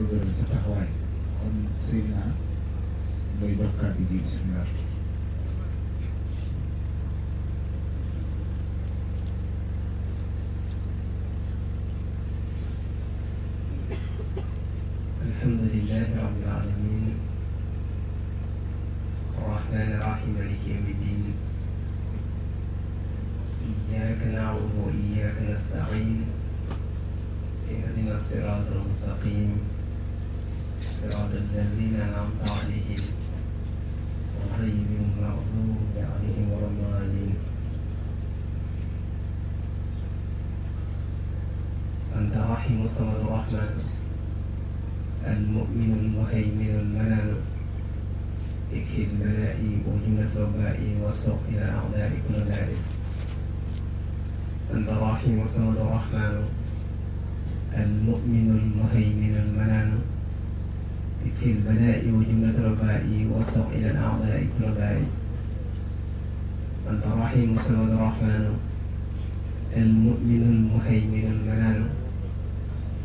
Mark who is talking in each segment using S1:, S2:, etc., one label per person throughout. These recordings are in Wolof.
S1: dëgëral sa taxawaay kon Seydina ngay jox kàddu gi bismillah.
S2: alhamdulillahi rabbil alamin arrahmani irrahim maliki yawmi ddin iyyaka na'budu wa iyyaka nasta'in ihdina sirata almustaqim sirata allazina an'amta alayhim ghayril maghdubi alayhim wala ddallin anta rahimu samadu rahman المؤمن المهيمن المنان اكفي البلاء وجملة الوباء والسوق إلى أعداء كل داء أنت الرحيم الصمد الرحمن المؤمن المهيمن المنان اكفي البلاء وجملة الوباء والسوق إلى الأعداء كل داء أنت الرحيم الصمد الرحمن المؤمن المهيمن المنان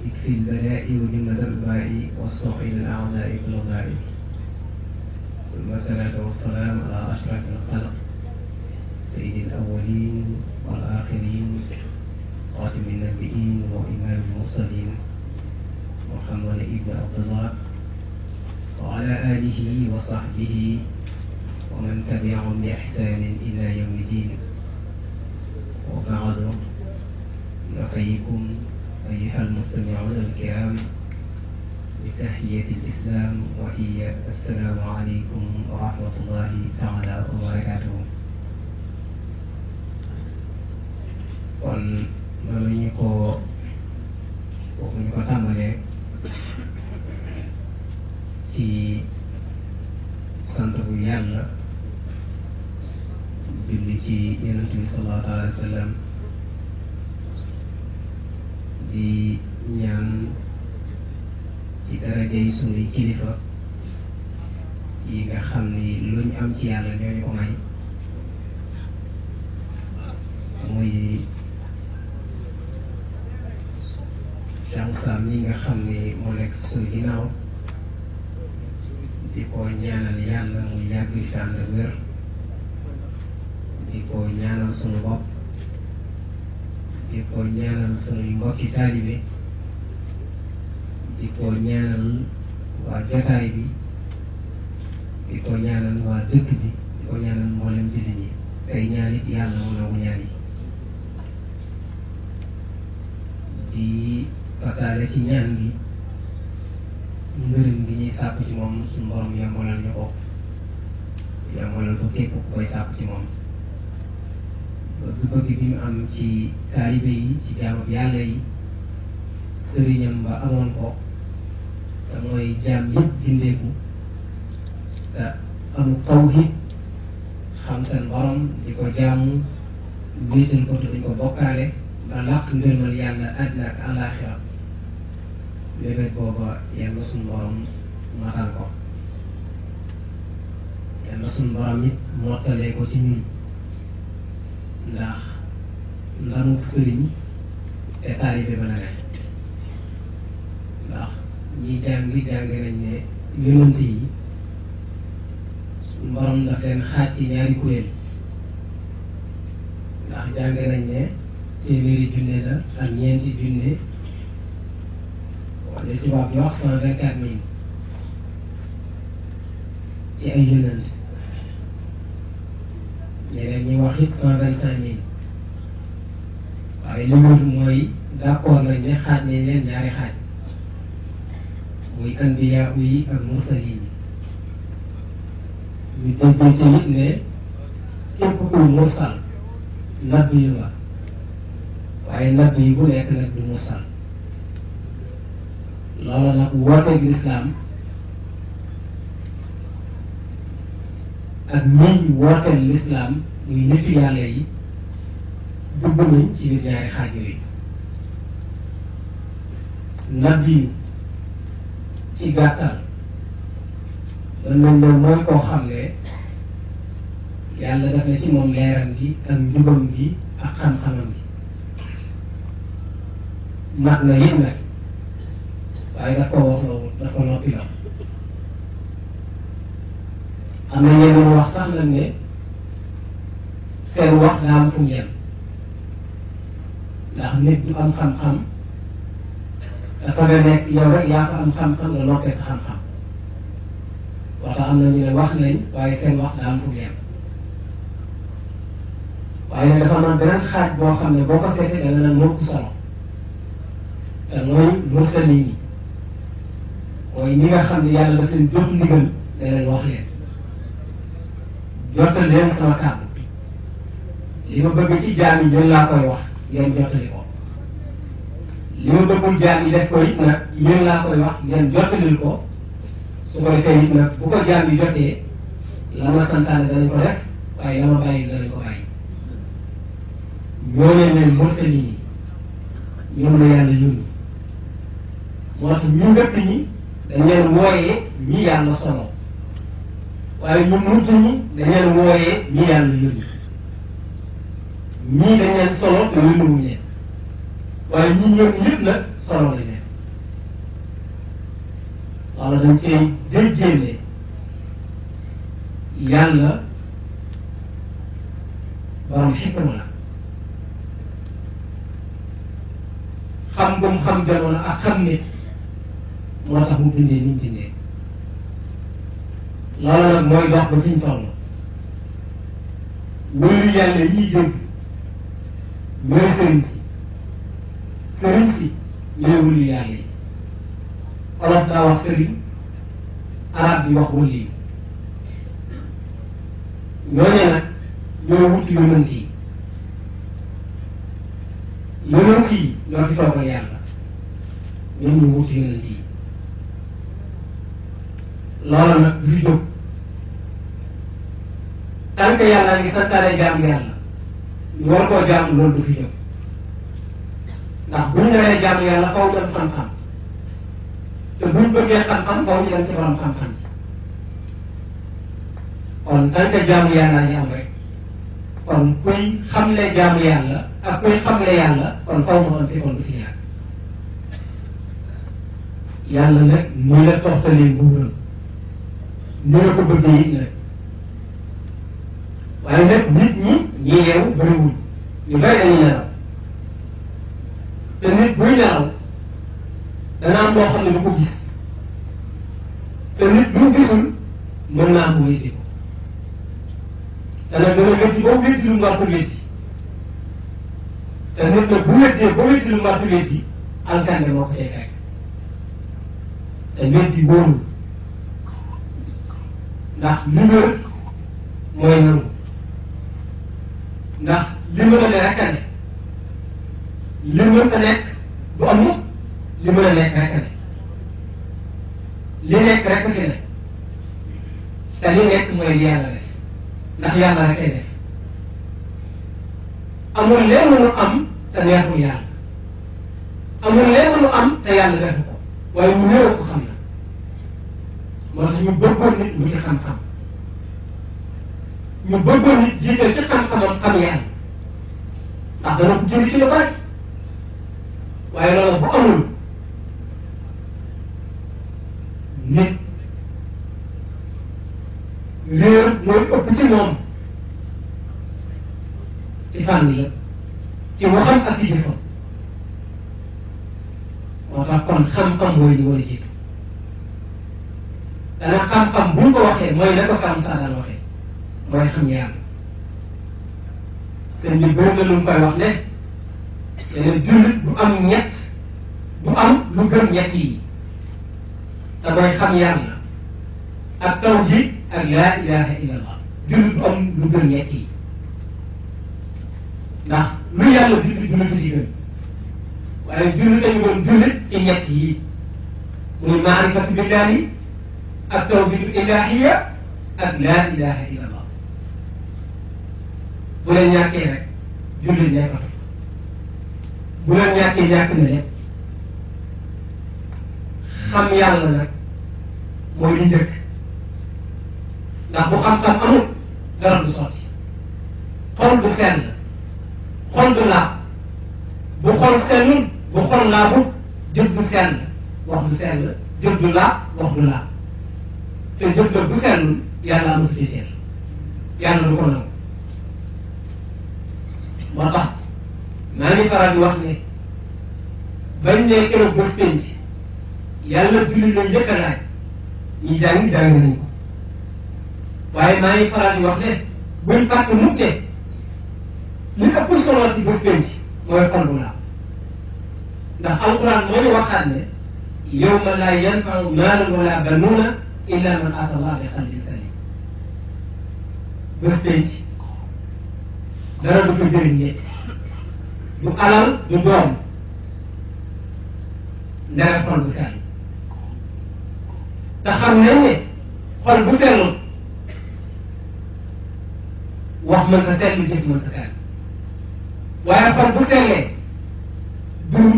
S2: اكفي البلاء وجملة الباء والسوق إلى الأعداء كل داء ثم الصلاة والسلام على أشرف الخلق سيد الأولين والآخرين خاتم النبيين وإمام المرسلين محمد ابن عبد الله وعلى آله وصحبه ومن تبعهم بإحسان إلى يوم الدين وبعد نحييكم أيها المستمعون الكرام بتحية الإسلام وهي السلام عليكم ورحمة الله تعالى وبركاته. kon noonu ñu ko tàmbalee ci sant bu Yàlla julli ci Yonent bi sallallahu alayhi wa sallam di ñaan ci darajay sunuy kilifa yi nga xam ni lu ñu am ci yàlla ñoo ñu ko may muy Cheikh Sam yi nga xam ni moo nekk ci sunu ginnaaw di ko ñaanal yàlla muy yàgg fi ànd ak wér di ko ñaanal sunu bopp di ko ñaanal sunuy mbokki taalibe di ko ñaanal waa jotaay bi di ko ñaanal waa dëkk bi di ko ñaanal mboolem jullit ñi tey ñaan it yàlla mu nangu ñaan yi di fasaale ci ñaan gi ngërëm gi ñuy sàkku ci moom suñu borom yombalal ñu ko yombalal ko képp ku koy sàkku ci moom bëgg bi mu am ci taalibe yi ci jaamab yàlla yi sëriñam ba amoon ko te mooy jaam yëpp gindeeku te amul tawhid xam seen borom di ko jaamu wéetal ko te duñ ko bokkaale ba làq ngërmal yàlla àddina ak àllaaxira léeg booba yàlla suñu borom matal ko yàlla suñu borom it mottalee ko ci ñun ndax ndamu sëriñ te taalibe ba la ne ndax ñi jàng nañ ne yonent yi suñu borom daf leen xaaj ci ñaari kuréel ndax jàng nañ ne téeméeri junne la ak ñeenti junne wala tubaab di wax 124 000 ci ay yonent ñeneen ñi wax it 125 000 waaye li wër mooy d'accord nañ ne xaaj nañ leen ñaari xaaj muy anbiya yi ak mursalin yi ñu déggee ci it ne képp kuy mursal nabi yu nga waaye nabi yi bu nekk nag du mursal loolu nag wooteeg lislaam ak ñiy wooteel lislaam muy nitu yàlla yi dugg nañ ci biir ñaari xaaj yooyu nabi ci gàttal mën nañ ne mooy koo xam ne yàlla daf ne ci moom leeram gi ak njubam gi ak xam-xamam gi mat na yëpp nag waaye daf koo wax loolu daf ko noppi la am na ñeneen wax sax nag ne seen wax daa am fu mu yem ndax nit du am xam-xam dafa nga nekk yow rek yaa ko am xam-xam nga noppee sa xam-xam wax am na ñu ne wax nañ waaye seen wax daa am fu mu yem waaye dafa am beneen xaaj boo xam ne boo ko seetee da nga naan moo ko solo te mooy mursaliin yi mooy ñi nga xam ne yàlla daf leen jox ndigal ne leen wax leen jottali leen sama kàddu li ma bëgg ci jaam yi yéen laa koy wax ngeen jottali ko li ma bëggul jaam yi def ko it nag yéen laa koy wax ngeen jottalil ko su ko defee it nag bu ko jaam yi jotee la ma santaane danañ ko def waaye la ma bàyyi danañ ko bàyyi ñoo leen ne mursaliin yi ñoom la yàlla yónni moo tax ñu njëkk ñi dañ leen wooyee ñi yàlla solo waaye ñu mujj ñi dañ leen wooyee ñi yàlla yónni ñii dañ leen solo te yónniwuñ leen waaye ñi ñoom yëpp nag solo lañ leen loolu dañ cay déggee ne yàlla borom xikma la xam gum xam jamono ak xam nit moo tax mu bindee ni mu bindee loolu nag mooy dox ba fi ñu toll wóolu yàlla yi ñuy dégg ñooy sëriñ si ñooy wóolu yàlla yi olof daa wax sëriñ arab bi wax wóolu yi ñooñee nag ñooy wutu yonent yi ñoo fi toogal yàlla ñoom ñu wutu yonent yi loolu nag du fi jóg tant que yàlla ngi santaane jaamu yàlla ñu war koo jaamu loolu du fi jóg ndax buñ naree jaamu yàlla faw ñu am xam-xam te buñ bëggee xam-xam faw ñu dem ci borom xam-xam yi kon tant que jaamu yàlla ngi am rek kon kuy xamle jaamu yàlla ak kuy xamle yàlla kon faw mu am fi kon du fi ñàkk yàlla nag nii la toxtalee nguuram ni la ko bëggee it nag waaye nag nit ñi yeewu bëriwuñ ñu bari dañuy nelaw te nit buy nelaw dana am loo xam ne du ko gis te nit buñ gisul mën naa am mu weddi ko dana gën a weddi ba weddi lu mu war ko weddi te nit nag bu weddee ba weddi lu mu war ko weddi alkande moo ko cay fekk te weddi wóorul ndax li wër mooy nangu ndax li mën a ne rek a ne li mën a nekk du am li mën a nekk rek a ne li nekk rek a fi ne te li nekk mooy li yàlla def ndax yàlla rek ay def amul lenn lu am te neexul yàlla amul lenn lu am te yàlla defu ko waaye mu néew ko xam na moo tax ñu bëggoon nit mu ci xam-xam ñu bëggoon nit jiital ci xam-xamam xam yàlla ndax dana ko jëriñ ci lu bari waaye loolu bu amul nit réer mooy ëpp ci moom ci fànn yëpp ci waxam ak ci jëfam moo tax kon xam-xam mooy li war a jiitu dana xam-xam buñ ko waxee mooy la ko sàmm saa daan waxee mooy xam yàlla seen bi bëri na lu mu koy wax ne dana jullit du am ñett du am lu gën ñett yi te mooy xam yàlla ak tawhid ak laa ilaha illallah jullit du am lu gën ñett yi ndax lu yàlla bind jullit ci gën waaye jullit dañu doon jullit ci ñett yi muy maarifatu billahi ak tawhidu ilahiya ak laa ilaha illallah bu leen ñàkkee rek jullit nekkatu bu leen ñàkkee ñàkk na lépp xam yàlla nag mooy li njëkk ndax bu xam-xam amul dara du sotti xol du sell xol du laab bu xol sellul bu xol laabut jëf du sell wax du sell jëf du laab wax du laab te jëf la bu sellul yàlla amatu ci teer yàlla du ko nangu moo tax maa ngi faral di wax ne bañ ne keroog bés penc yàlla julli la njëkk a laaj ñi jàng nañ ko waaye maa ngi faral di wax ne buñ fàtte mukk ne li ëpp solo ci bés penc mooy xol bu laab ndax alquran moo ñu waxaat ne yawma laa yanfau maalun wala banuuna illa man aata Allah bi qalbin salim bés penc dara du fa jëriñ ñëpp du alal du doom ndara xol bu sell te xam nañ ne xol bu sellul wax mën ta sell jëf mën ta sell waaye xol bu sellee dund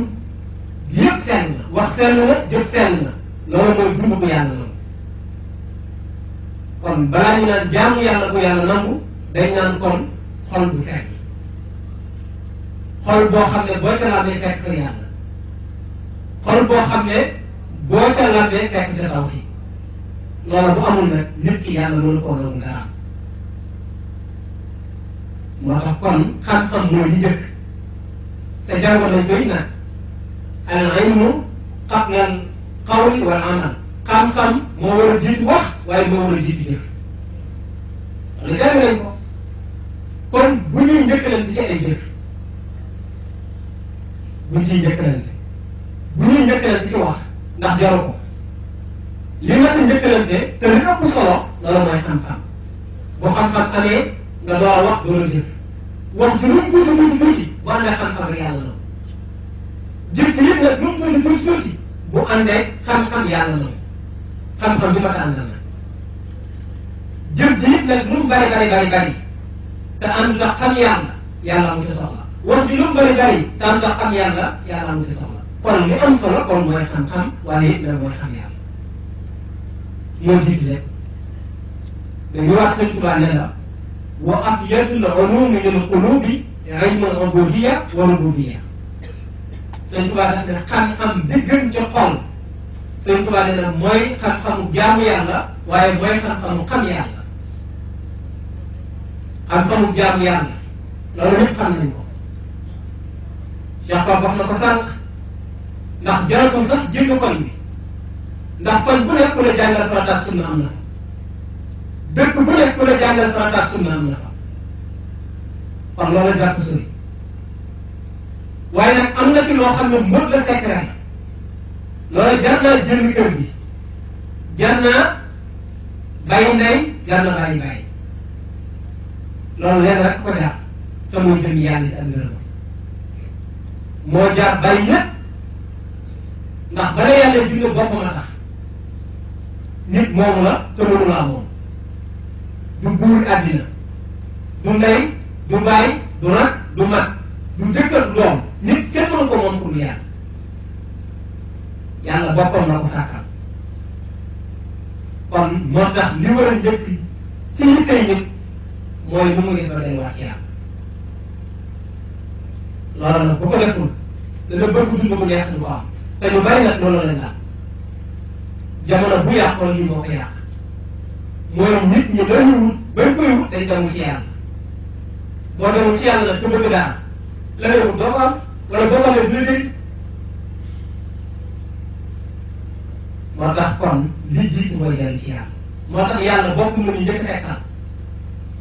S2: yëpp sell na wax sell na jëf sell na loolu mooy dund bu yàlla nangu kon balaa ñu naan jaamu yàlla bu yàlla nangu dañ naan kon xol bu sell xol boo xam ne boo ca làmbee fekk fa yàlla xol boo xam ne boo ca làmbee fekk ca tawhid loolu bu amul nag nit ki yàlla mënu koo nangu dara moo tax kon xam-xam mooy li njëkk te jàngoon nañ koy nag al ilmu qabla al qawli wal amal xam-xam moo war a jiitu wax waaye moo war a jiitu jëf loolu jàng nañ ko kon bu ñuy njëkkalante ci ay jëf buñ ciy njëkkalante bu ñuy njëkkalante ci wax ndax jaru ko li ma di njëkkalante te li ëpp solo loolu mooy xam-xam bu xam-xam amee nga door a wax door a jëf wax ji lu mu tuuti tuuti bu àndee xam-xam rek yàlla na jëf yëpp nag lu mu tuuti tuuti bu àndee xam-xam yàlla na xam-xam bi ma ta àndal na jëf ji yëpp nag lu mu bari te ànd tax xam yàlla amu ci soxla wax ji lu mu bari te ànd tax xam yàlla amu ci soxla kon li am solo kon mooy xam-xam waaye it nag mooy xam yàlla moo jiitu rek dañuy wax Sëñ Tuubaa ne la wa afyadul ulumi lil qulubi ilmul ubudiyya wa rububiyya Sëñ Tuubaa daf ne xam-xam bi gën ca xol Sëñ Tuubaa ne la mooy xam-xamu jaamu yàlla waaye mooy xam-xamu xam yàlla xam-xamu jaamu yàlla loolu ñëpp xam nañ ko Cheikh Ba wax na ko sànq ndax jaral ko sax jégg koñ bi ndax koñ bu nekk ku la jàngal farata ak sunna am na fa dëkk bu nekk ku la jàngal farata ak sunna am na fa kon loolu gàtt sori waaye nag am na ci loo xam ne mbóot la secret loolu jar naa jënd kër gi jar naa bàyyi ndey jar na bàyyi bàyyi loolu leen rek ko jaar te muy jëm yàlla ci ak ngërëm moo jaar bàyyi ñëpp ndax bala yàlla bind boppam a tax nit moomu la te mënu laa moom du buur àddina du ndey du baay du rak du mag du jëkkër du doom nit kenn mënu ko moom pour yàlla yàlla boppam la ko sàkkal kon moo tax li war a njëkk ci yittey nit mooy lu mu def ba delluwaat ci yàlla loolu nag bu ko deful dana bëgg dund bu neex du ko am te ñu bari nag loolu lañ daal jamono bu yàqoon lii moo ko yàq mooy nit ñi dañu wut bañ koy wut dañ demul ci yàlla boo demul ci yàlla te bëgg daal la ngay wut doo ko am wala boo ko amee du la jëriñ moo tax kon li jiitu mooy dellu ci yàlla moo tax yàlla boppam la ñu njëkk a tegtal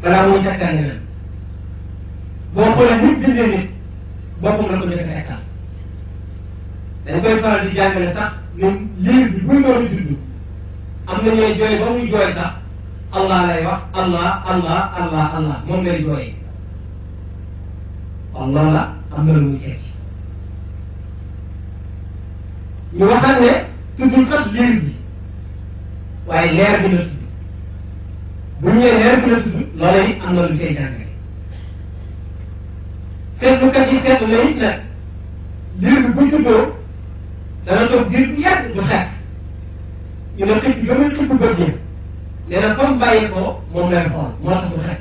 S2: balaa muy tegtal ñeneen boo xoolee nit bindee nit boppam la ko njëkk a tegtal dañ koy faral di jàngale sax ñun liir bi buy doon judd am na ñooy jooy ba muy jooy sax allah lay wax allah moom lay jooyee kon loolu la am na lu muy tekki ñu waxal ne tuddul sax liir bi waaye leer bi la tudd bu ñu nee leer bi la tudd loola it am na lu tey jàngale seetlukat yi seetlu na it nag liir bi bu juddoo dana toog diir bu yàgg du xeex ñu ne xëy ba muy xëy bu bëgg nee na fa mu bàyyi ko moom lay xool moo tax du xeex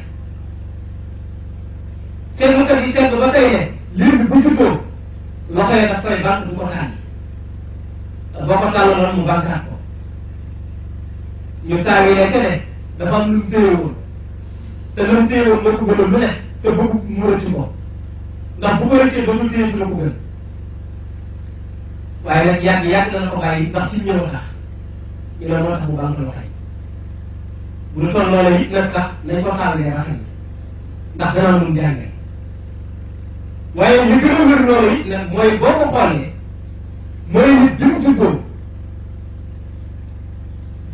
S2: seetlukat yi seetlu ba tey ne liir bi bu juddoo loxo yi daf koy bàq du ko tànn te boo ko tàllaloon mu bànkaat ko ñu taawee ca ne dafa am lu mu téye woon te lu mu téye woon moo ko gënoon lu ne te bëggu mu rëcc ko ndax bu ko rëccee dootul téye ci la ko gën waaye nag yàgg na ko bàyyi ndax ci ñëw tax ñu doon moo tax mu bànk loxo yi bu du toll loola it nag sax nañ ko xaaralee rafet ndax danaa mun jànge waaye li gën a wér loolu it nag mooy boo ko xoolee mooy nit bi mu juddoo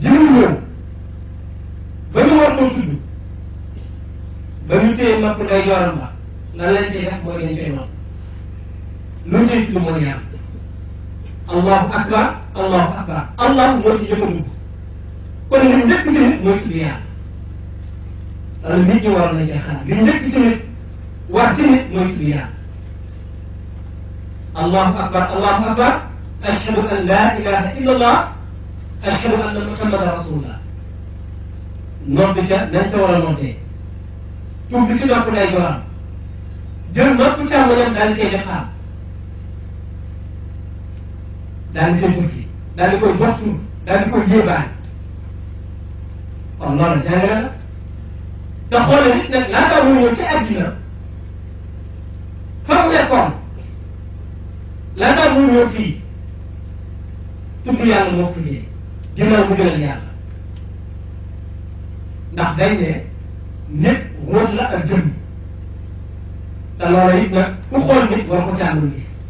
S2: ji mu ñëw ba ñu war koo tudd ba ñu téye mapp day yoram ba lan lañ cay def mooy dañ koy noonu lu cay tudd mooy yàlla allahu akbar allahu akbar allahu moo ci jëfandiku kon li njëkk ci nit mooy tudd yàlla loolu nit ñi waroon nañ cee xalaat li njëkk ci nit war ci nit mooy tudd yàlla allahu akbar allahu akbar ashhadu an la ilaha illa allah ashhadu anna muhammadan rasulullah noddu ca nañ ca war a noddee tuuti ci nopp day joram jël nopp càmmoñam daal di cay def xaam daal di cay turki daal di koy jox tur daal di koy yéebaan kon loolu jàngale la te xoolal nit nag laata muy ñëw ci àddina fa mu nekkoon laata muy ñëw fii tudd yàlla moo ko jëlee ginnaaw mu gënal yàlla ndax day ne nit ruux la ak jëmm te loolu it nag ku xool nit war ko càmmul gis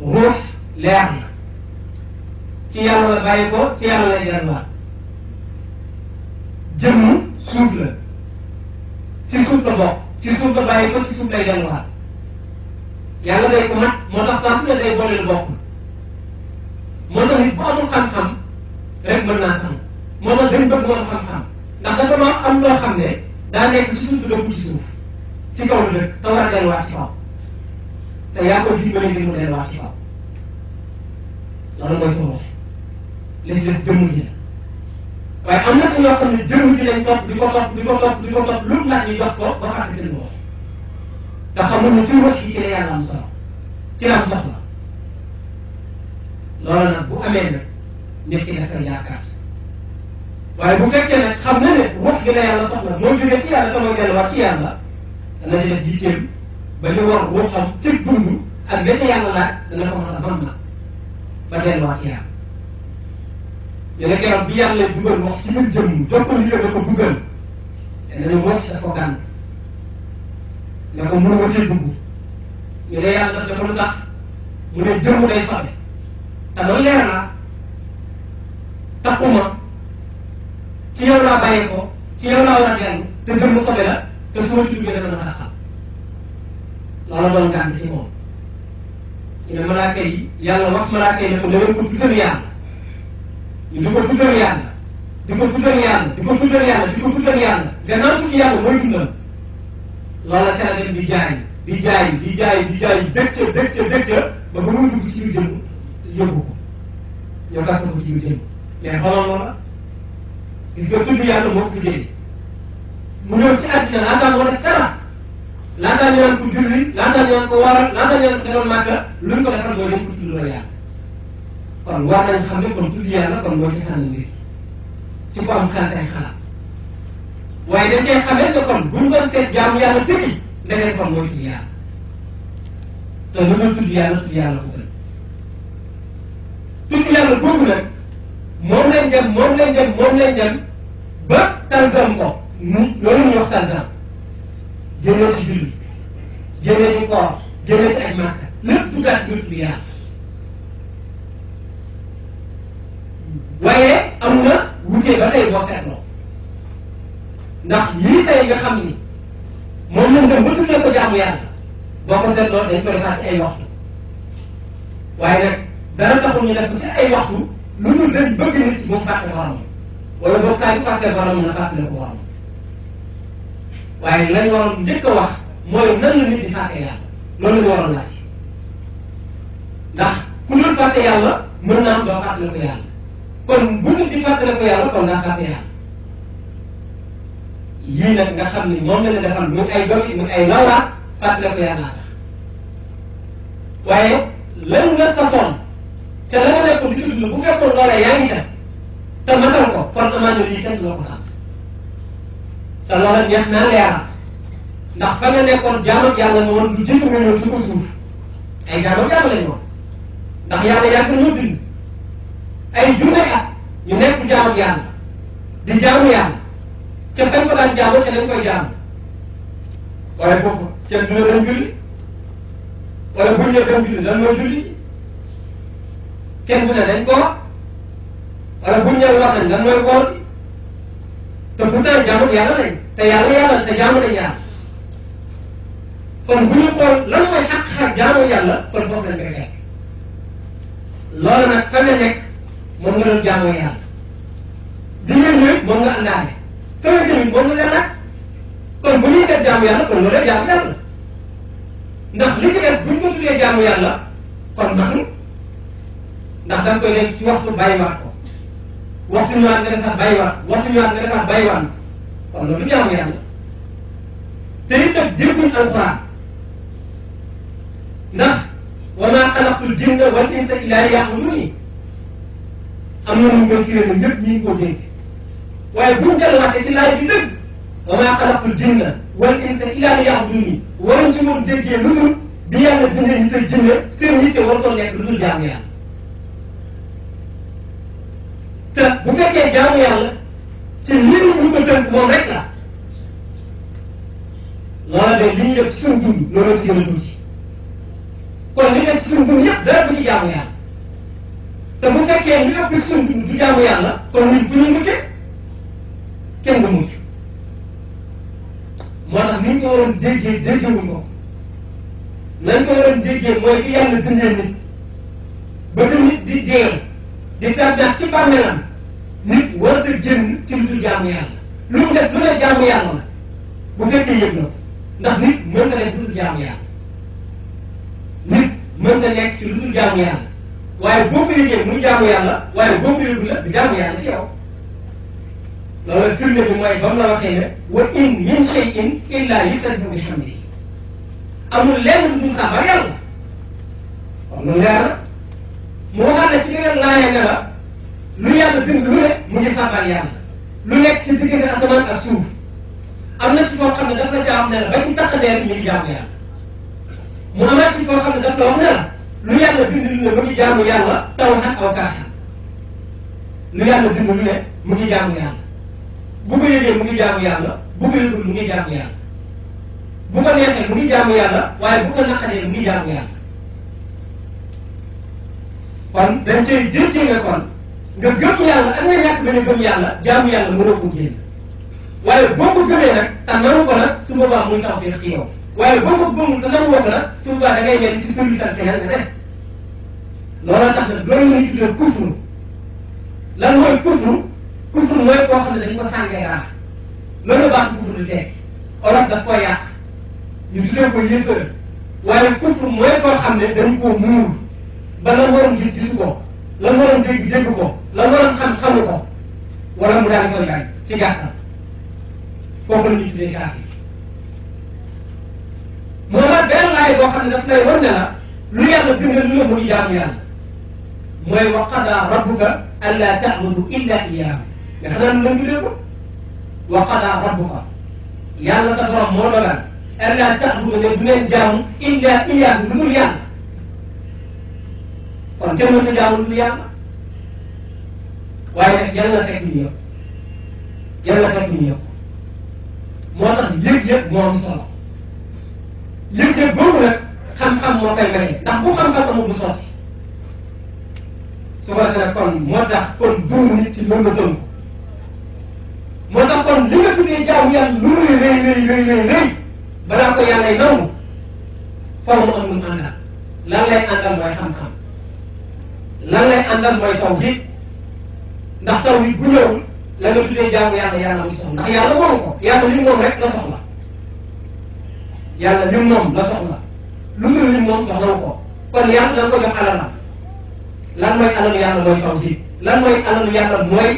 S2: ruux leer na ci yàlla la bàyyi ko ci yàlla lay delluwaat jëmm suuf la ci suuf la bokk ci suuf la bàyyi ko ci suuf lay delluwaat yàlla day ko mat moo tax saa su ne day boole lu bokkul moo tax nit bu amul xam-xam rek mën naa sang moo tax dañ bëgg moom xam-xam ndax dafa loo am loo xam ne daa nekk ci suuf dëkku ci suuf ci kaw la dëkk te war a delluwaat ci kaw te yaa koy dimbali ngir mu delluwaat ci kaw loolu mooy sa wax li ci des jëmm ji la waaye am na ci ñoo xam ne jëmm ji lañ topp di ko topp di ko topp di ko topp lu mu laaj ñu jox ko ba fàtte seen wax te xamul ne ci wax yi ci la yàlla am solo ci la am soxla loolu nag bu amee nag nit ki dafay yaakaar waaye bu fekkee nag xam na ne wax gi la yàlla soxla moo jógee ci yàlla te mooy delluwaat ci yàlla dana ci def yitteem ba li war ruuxam ci dund ak la ca yàlla laaj dana ko mën a bam ba delluwaat ci yàlla ñu ne keroog bi yàlla dugal wax ci biir jëmm jox ko ndigal da ko dugal te nañu wax dafa gànn ne ko mënu ma cee dugg ñu ne yàlla daf dafa lu tax mu ne jëmm day sobe te loolu leer na taxuma ci yow laa bàyyi ko ci yow laa war a dellu te jëmm sobe la te su ma ci duggee dana ma taxal loolu doon gànn ci moom ñu ne malaaka yi yàlla wax malaaka yi ne ko da ngeen ko tuddal yàlla ñu di ko tuddal yàlla di ko tuddal yàlla di ko tuddal yàlla di ko tuddal yàlla gannaaw tudd yàlla mooy dundal loola ca la dem di jaay di jaay di jaay di jaay dëkk ba ba muy dugg ci biir jëmm yóbbu ko ñoo gas ko ci biir jëmm mais xoolal loola gis nga tudd yàlla moo ko jëlee mu ñëw ci àddina laataa moo def dara laataa ñu naan ko julli laataa ñu naan ko waral laataa ñu naan ko defal màkka luñ ko defal mooy dañ ko tudd la yàlla kon war nañ xam ne kon tudd yàlla kon mooy ci sànni mbir ci ko am xalaat ay xalaat waaye dañ koy xamee ne kon buñ doon seet jaamu yàlla tëri ndekee kon mooy tudd yàlla te lu dul tudd yàlla ko gën tudd yàlla boobu nag moom lañ dem ba talzam ko loolu ñuy wax talzam génne ci julli génne ci koor génne ci aj màkka lépp duggaat ci tudd yàlla waaye am na wutee ba tey boo seetloo ndax lii tey nga xam ni moom lañ dem ba tuddee ko jaamu yàlla boo ko seetloo dañ ko defaat ci ay waxtu waaye nag dara taxul ñu def ko ci ay waxtu lu dul dañ bëgg nit ci moom fàtte borom wala boog saa yu fàtte borom na fàttali ko borom waaye lañ waroon njëkk a wax mooy nan la nit di fàtte yàlla loolu la waroon laaj ndax ku dul fàtte yàlla mën naa am doo fàttali ko yàlla kon bu nit di fàttali ko yàlla kon daa fàtte yàlla yii nag nga xam ni moom la ñu defal muy ay dogi muy ay lawlaat fàttali ko yàlla tax waaye lan nga sasoon te la nga nekkoon di tudd bu fekkoon loolee yaa ngi ca te matal ko kon amaana lii kenn doo ko sant te loola neex naa leeral ndax fa nga nekkoon jaam ak yàlla nga woon lu jiitu nga ñëw ci ko suuf ay jaam ak yàlla lañ woon ndax yàlla yàgg ñoo bind ay junne at ñu nekk jaam ak yàlla di jaamu yàlla ca fañ ko daan jaamu ca dañ koy jaamu waaye foofu kenn du ne dañ julli wala buñ ne dañ julli lan mooy julli kenn bu ne dañ ko wala buñ ne wax nañ lan mooy woor te pourtant jaamu yàlla lañ te yàlla te jaamu nañ yàlla kon bu ñu xool lan mooy xaq-xaq jaamu yàlla kon foofu lañ koy teg loolu nag fa nga nekk moom nga doon jaamoo yàlla di nga ñëw moom nga àndaale fa nga jëmin moom nga leen nag kon bu ñuy seet jaamu yàlla kon loolu jaamu yàlla ndax li ci des bu ñu ko tuddee jaamu yàlla kon matul ndax da nga koy def ci waxtu bàyyiwaat ko waxtu ñëwaat nga defaat bàyyiwaat waxtu ñëwaat nga defaat bàyyiwaat kon loolu jaamu yàlla te it nag dégguñ alxuraan ndax wa maa xalaqtul jinna wal insa illaa liya'buduun am na nu nga firé ne ñëpp ñi ngi ko dégg waaye buñ delluwaatee ci laaj bi dëgg wa maa xalaqtul jinna wal insa illaa liya'buduun waruñ ci woon déggee lu dul bi yàlla bindee nit ak jinne seen yitte warutoo nekk lu dul jaamu yàlla te bu fekkee jaamu yàlla ci lii ñu ko tënk moom rek la loola de li ñuy def ci suñu dund loolu ci gën a tuuti kon li nekk ci suñu dund yëpp dara du ci jaamu yàlla te bu fekkee li ëpp ci suñu dund du jaamu yàlla kon ñun bu ñu muccee kenn du mucc moo tax ni ñu ko waroon déggee déggewuñ ko nañ ko waroon déggee mooy bi yàlla bindee nit ba du nit di dee di tàggat ci bàmmeelam nit war a génn ci lu dul jaamu yàlla lu mu def lu ne jaamu yàlla la bu fekkee yëg na ko ndax nit mën nga def lu dul jaamu yàlla nit mën nga nekk ci lu dul jaamu yàlla waaye boo ko yëgee muy jaamu yàlla waaye boo ko yëgul la du jaamu yàlla ci yow loolu firnde bi mooy ba mu la waxee ne wa in min shay'in illa yusabbihu bihamdihi amul lenn lu dul sax ba yàlla kon lu leer na mu waxaat ne ci beneen laaya ne la lu yàlla bind lu ne mu ngi sàbbal yàlla lu nekk ci diggante asamaan ak suuf am na ci foo xam ne daf la caa wax ne la ba ci taqadeer mi ngi jaamu yàlla mu amaat ci foo xam ne daf la wax ne la lu yàlla bind lu ne mu ngi jaamu yàlla taw xat aw kaaxan lu yàlla bind lu ne mu ngi jaamu yàlla bu ko yëgee mu ngi jaamu yàlla bu ko yëgul mu ngi jaamu yàlla bu ko neexee mu ngi jaamu yàlla waaye bu ko naqadee mu ngi jaamu yàlla kon dañ cay déggee nga kon nga gëm yàlla ak nga ñàkk ba ne gëm yàlla jaamu yàlla mënoo ko génn waaye boo ko gëmee nag te nangu ko nag su boobaa muy tawfeex ci yow waaye boo ko gëmul te nangu ko nag su boobaa da ngay nekk ci service ak keneen ne looloo tax nag loolu la ñuy tuddee kufru lan mooy kufru mooy koo xam ne dañ ko sàngee raax loolu baax ci kufru di tekki olof daf koy yàq ñu tuddee ko yéefar waaye kufru mooy koo xam ne dañ koo muur ba lan waroon gis gisu ko lan waroon dégg dégg ko lan waroon xam xamu ko wala mu daal koy bañ ci gàttal kooku la ñuy tuddee kaafir moo tax benn laay boo xam ne daf lay wan ne la lu yàlla bindal lu la mu ngi jaamu yàlla mooy wa qadaa rabbuka allaa ta'budu illaa iyyaahu mais xanaa lu la tuddee ko wa qadaa rabbuka yàlla sa borom moo dogal allaa ta'budu ne du ngeen jaamu illaa iyyaahu lu dul yàlla kon kenn mënta jaamu lu dul yàlla waaye nag yàlla fekk ñu yëpp yàlla fekk ñu yëpp moo tax yëg-yëg moo am solo yëg-yëg boobu nag xam-xam moo koy maye ndax bu xam-xam amul du sotti su ko defee nag kon moo tax kon dund nit ci mën nga tënk moo tax kon li nga tuddee jaamu yàlla lu muy rëy balaa ko yàlla y nangu faaw mu am lu mu àndal lan lay àndal mooy xam-xam lan lay àndal mooy tawhiid ndax tawhiid bu ñëwul la nga tuddee jaamu yàlla yàlla mu soxla ndax yàlla moom ko yàlla li moom rek la soxla yàlla li moom la soxla lu dul li moom soxlawu ko kon yàlla da nga ko jox alalam lan mooy alalu yàlla mooy tawhiid lan mooy alalu yàlla mooy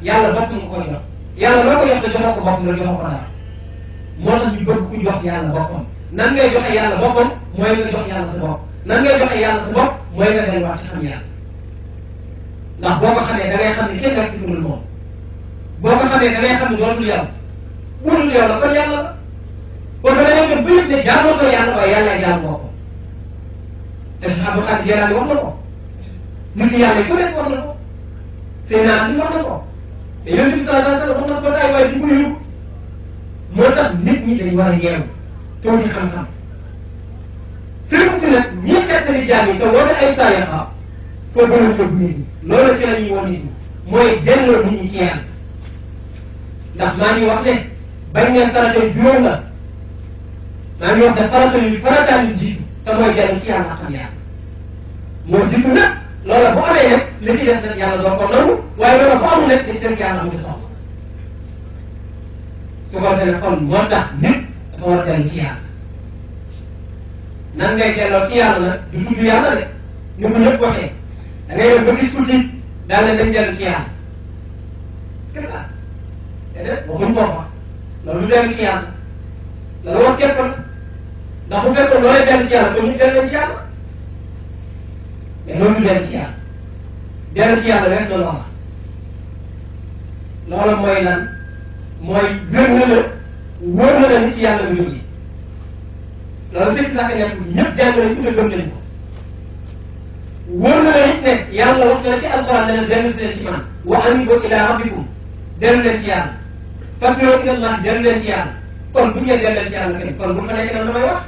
S2: yàlla bopp nga koy jox yàlla loo ko jox te joxoo ko bopp nga joxoo ko dara moo tax ñu bëgg ku jox yàlla boppam nan ngay joxe yàlla boppam mooy nga jox yàlla sa bopp nan ngay joxe yàlla sa bopp mooy nga delluwaat ci xam yàlla ndax boo ko xamee da ngay xam ne kenn rek ci mënul moom boo ko xamee da ngay xam ne dootul yow budul yow la kon yàlla la kon da ngay dem ba yëg ne jaamoo ko yàlla waaye yàlla jaam moo ko te Cheikh Abdou Khadre Jeylani wax na ko nit yàlla yi ku nekk wax na ko Seydina Ali wax na ko te Yonent bi sallallahu alayhi wa sallam wax na ko taay waaye di ko yóbbu moo tax nit ñi dañ war a yeewu toog ci xam-xam sëriñ si nag ñii xettali jaam yi te woote ay tariqa foo gën a tëgg nit ñi loolu ci la ñuy woon nit ñi mooy delloo nit ñi ci yàlla ndax maa ngi wax ne bañ ne farata yu juróom la maa ngi wax ne farata yu farataal yu jiitu te mooy dellu ci yàlla xam yàlla moo jiitu nag loola bu amee nag li ci des nag yàlla doo ko nangu waaye loola bu amul nag li ci des yàlla am ci soxla su ko defee nag kon moo tax nit dafa war a dellu ci yàlla nan ngay delloo ci yàlla nag du tudd yàlla de ni ko ñëpp waxee da ngay dem ba gis tuuti daal ne dañ dellu ci yàlla c'est ça déedéet waxuñ foofa loolu du dellu ci yàlla loolu wax képp la ndax bu fekkoon loolee dellu ci yàlla kon ñu dellu ci yàlla mais loolu du dellu ci yàlla dellu ci yàlla rek loolu loola mooy lan mooy gën na la wóor na la ni ci yàlla nga jógee loolu sëñ sax nekk ñëpp jàng nañ ko te gëm nañ ko wóor na la it ne yàlla wax na ci alxuraan dana dellu si leen ci man wa anibu ila rabbikum dellu leen ci yàlla fafiroo ila Allah dellu leen ci yàlla kon bu ñu leen dellu ci yàlla kay kon bu fa nekk damay wax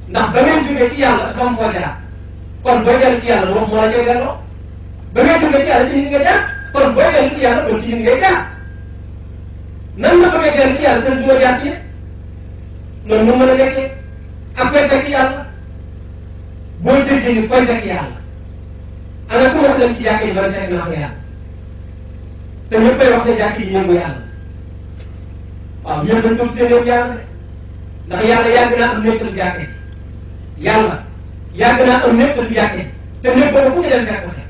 S2: ndax ba ngay jógee ci yàlla dafa am koo jaar kon booy dellu ci yàlla wax moo la koy delloo ba ngay jógee ci yàlla ci nit nga jaar kon booy dellu ci yàlla kon ci nit ngay jaar nan nga fa ngay dellu ci yàlla te du ma jaar ci noonu mu mën a nekkee ak fay fekk yàlla boo déggee ni fay fekk yàlla ana ku ma seen ci jàkk yi bari fekk naa ko yàlla te ñëppay wax ne jàkk yi yëngu yàlla waaw yéen dañ ko tuddee yëngu yàlla de ndax yàlla yàgg naa am nekkal jàkk ji yàlla yàgg naa am nekkal jàkk ji te néeg boobu ku ci dem fekk ko te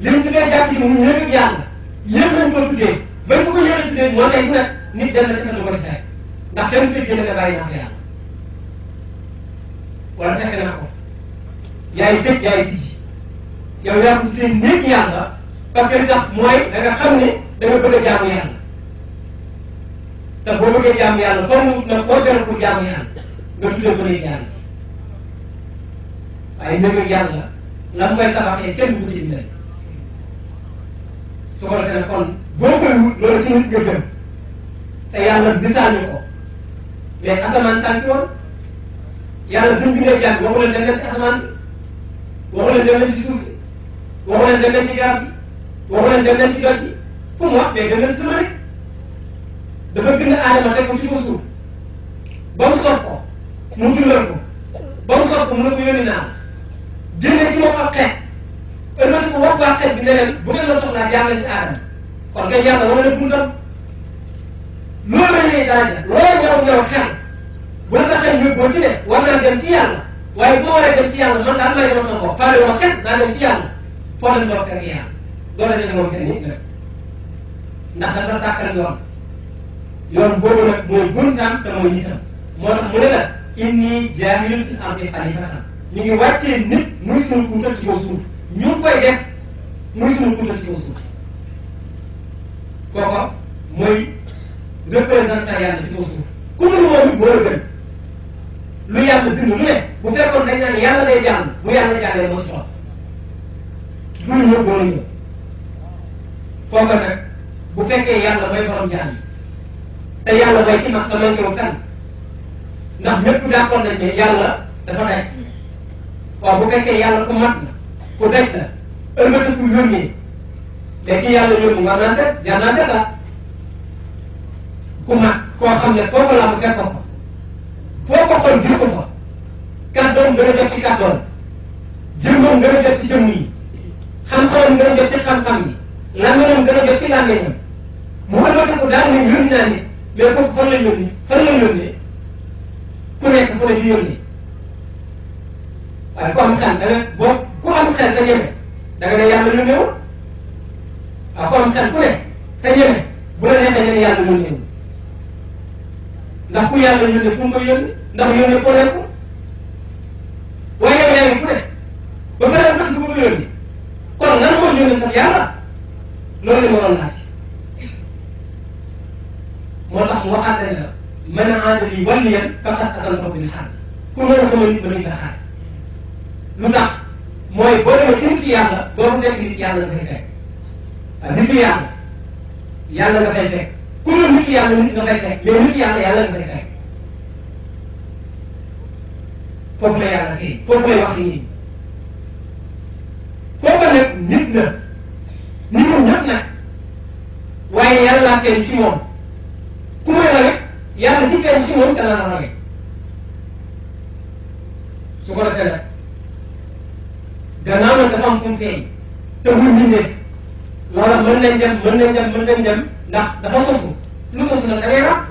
S2: li mu tuddee jàkk ji mu néeg yàlla yéen lañ ko tuddee bañ ko yéen a tuddee moo tax nag nit dem na ci sa du ko ci fekk ndax kenn tëj gën a bàyyi naa ko yàlla wala fekk naa ko yaay tëj yaay tijji yow yaa ko tuddee néeg yàlla parce que li tax mooy da nga xam ne da nga bëgg a jaamu yàlla te boo bëggee jaamu yàlla foo mu wut nag foo gën a pour jaamu yàlla nga tuddee ko néeg yàlla waaye néeg yàlla la mu koy tabaxee kenn du ko ci dimbali su ko defee nag kon boo koy wut loolu ci nit nga gëm te yàlla misaal ñu ko mais asamaan sànq woon yàlla bi mu bindee jàng waxu leen dem leen ci asamaan si waxu leen dem leen ci suuf si waxu leen dem leen ci garab bi waxu leen dem leen ci doj bi fu mu wax mais dem leen sama rek dafa bind aadama teg ko ci kaw suuf ba mu soog ko mu dundal ko ba mu soog ko mu ne ko yónni naa génne ci moom ak xeet ëllëg ko wax waa xeet bi ne leen bu ngeen la soxlaa jaar leen ci aadama kon kay yàlla war na buntam loolu la ñuy daaja loolu ñëw ñëw xel bu la sa xel yóbboo ci ne war naa dem ci yàlla waaye bu ma waree dem ci yàlla man daal may demal sama bopp faale ma kenn naa dem ci yàlla foo leen doon fekk yàlla doole nañu moom kenn nit nag ndax dafa sàkkal yoon boobu nag mooy buntam te mooy nitam moo tax mu ne la inni jaahilun fil ardi xalifatan ñu ngi wàccee nit muy suñu kuutal ci kaw suuf ñu ngi koy def muy suñu kuutal ci kaw suuf kooko mooy représentant yàlla ci kaw suuf ku dul moom moo la gën lu yàlla bind lu ne bu fekkoon dañ naan yàlla day jàll bu yàlla jàllee moo ci topp du ñu ñëw boole ñëw kooku nag bu fekkee yàlla mooy borom jàll te yàlla mooy ki mag te man kow kan ndax ñëpp d'accord nañ ne yàlla dafa daj waaw bu fekkee yàlla ku mat la ku daj la ëllëg ku yónnee mais ki yàlla yónni war naa set jar naa set la ku mat koo xam ne foo ko laa fekk ko fa foo ko xool gis ko fa kàddoom gën a jot ci kàddoom jëmmam gën a jot ci jëmm yi xam-xamam gën a jot ci xam-xam yi làmmiñam gën a jot ci làmmiñam mu ëllëg daal ne yónni naa nit mais kooku fan la yónni fan la yónnee ku nekk fu ne di yónni waaye ku am xel da nga boo ku am xel te ñeme da nga ne yàlla yónnee woon waaw ku am xel ku ne te ñeme bu la neexee nga ne yàlla yónnee woon ndax ku yàlla yónnee fu mu koy yónni ndax yónnee foo nekk waaye yow yaa ngi fu ne loolu la ñu waroon laaj moo tax mu waxaat ne la man aada lii waliyan faqad azantuhu bil harb ku mën a sama nit ba nit la xaar lu tax mooy boo demee ci nit yàlla doo fa fekk nit yàlla nga fay fekk waaw nit yàlla yàlla nga fay fekk ku dul nit yàlla nit nga fay fekk mais nit yàlla yàlla nga fay fekk foofu la yàlla kii foofu lay wax nii kooku nag nit la nit mu ñëpp nag waaye yàlla feeñ ci moom ku muy rawe yàlla ci feeñ ci moom te la rawe su ko defee nag gannaaw nag dafa am fu mu feeñ te muy mbindeef loola mën nañ dem ndax dafa sosu lu sosu nag da ngay rab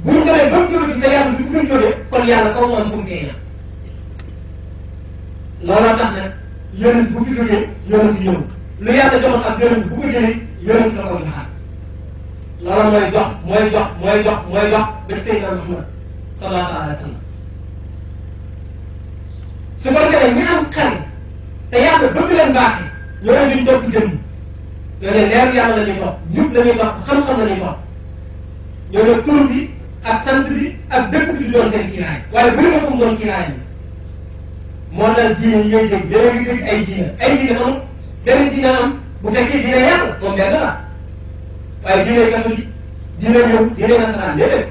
S2: bu ñu demee ba mu jóge fi te yàlla du ko jógee kon yàlla faw mu am fu mu feeñ loola tax nag yonent bu fi jógee yonent ñëw lu yàlla joxoon ak yonent bu ko jëlee yonent la koy joxaat loola mooy dox ba ci Seydina Muhammad sallallahu alayhi wa sallam su ko defee ñi am xel te yàlla bëgg leen baaxee ñooñu duñ topp jëmm ñooñu leer yàlla la ñuy topp njub la ñuy topp xam-xam la ñuy topp ñooñu tur bi ak sant bi ak dëkk bi du doon seen kiiraay waaye bëri na ko mu doon kiiraay bi moo dal diine yi ngay dégg da ngay dégg ay diine amul benn diine am bu fekkee diine yàlla moom benn la waaye diine catholique diine yow diine nasaraan déedéet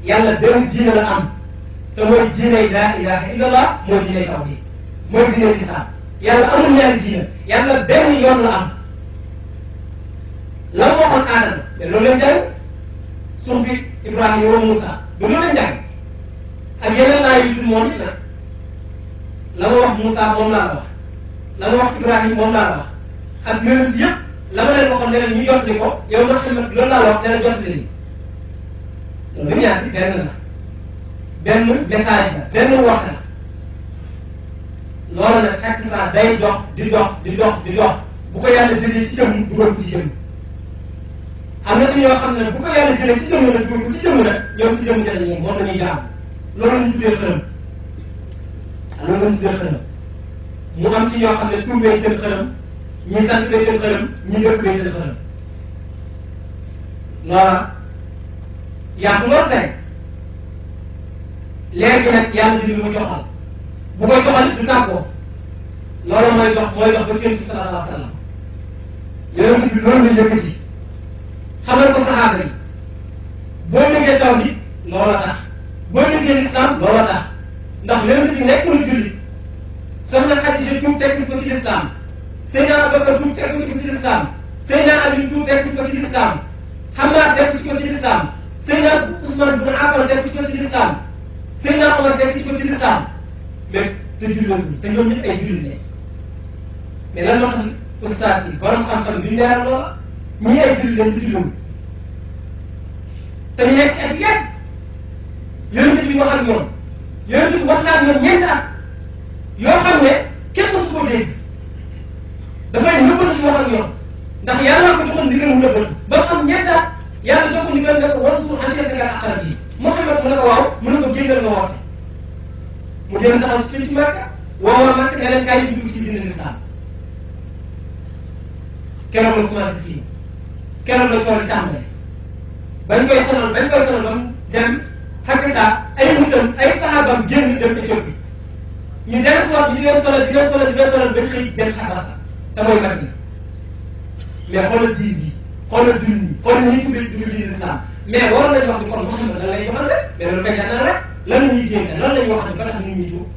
S2: yàlla benn diine la am te mooy diine laa ilaha illallah mooy diine tawhid mooy diine lislaam yàlla amul ñaari diine yàlla benn yoon la am la mu waxoon aadama mais loolu leen jàng suuf bi Ibrahima wa Moussa du loolu leen jàng ak yeneen naa yu dul moom it nag la ma wax Moussa moom laa la wax la ma wax Ibrahima moom laa la wax ak yonent yëpp la ma leen waxoon ne leen ñu jottali ko yow Muhammad loolu laa la wax ne leen jottali ni loolu ñaar bi benn la benn message la benn wax la loolu nag fekk saa day dox di dox bu ko yàlla jëlee ci jëmm dugal ko ci jëmm am na ci ñoo xam ne bu ko yàlla jëlee ci jëmm nag dugal ko ci jëmm nag ñoom ci jëmm jëlee moom la ñuy jaam loolu la ñu tuddee xërëm loolu la ñu tuddee xërëm mu am ci ñoo xam ne tuubee seen xërëm ñi sant seen xërëm ñi dëkkee seen xërëm loola yaatu loolu tey léegi nag yàlla di lu mu joxal bu koy joxal du tàggoo loolu mooy dox ba Yonent bi sallallahu alayhi wa sallam Yonent bi loolu la yëkkati xamal ko saxaaba yi boo déggee taw bi loola tax boo déggee lislaam loola tax ndax Yonent bi nekkul jullit soxna Xadija tuub fekk si ko ci lislaam Seydina Abubakar tuub fekk si ko ci lislaam Seydina Ali tuub fekk si ko ci lislaam Hamad fekk si ko ci lislaam Seydina Ousmane bun Affan fekk si ko ci lislaam Seydina Omar fekk si ko ci lislaam mais te julloon te ñoom ñëpp ay jullit lañ mais lan moo tax ustaas yi borom xam-xam bi ñu leeral loola ñii ay jullit lañ te julloon te ñu nekk ci ak yàgg Yonent bi wax ak ñoom Yonent bi wax naa ak ñoom ñeenti at yoo xam ne kenn mosu ko dégg dafay nëbbatu ci wax ak ñoom ndax yàlla ko joxoon ndigal mu nëbbatu ba mu am ñeenti at yàlla jox ko ndigal ne ko wansur ashiirataka al-aqrabiin Muhammad mu ne ko waaw mu ne ko génnal nga woote mu dem taxaw ci ci Makka woo Makka ne leen kaay yi dugg ci diine lislaam keroog la commencé siiw keroog la coono tàmbale bañ koy sonal ba mu dem xakk saa ay mutam ay saxaabam génn dem Éthiopie ñu dem sonal di leen sonal ba xëy dem Xabasa te mooy Madina mais xoolal diin bi xoolal dund bi xoolal ñuy tuddee dugg diine lislaam mais waroon nañu wax ni kon Muhammad da lay joxante mais loolu fekk na rek lan la ñuy dénk lan la ñuy wax ba tax nit ñi tuub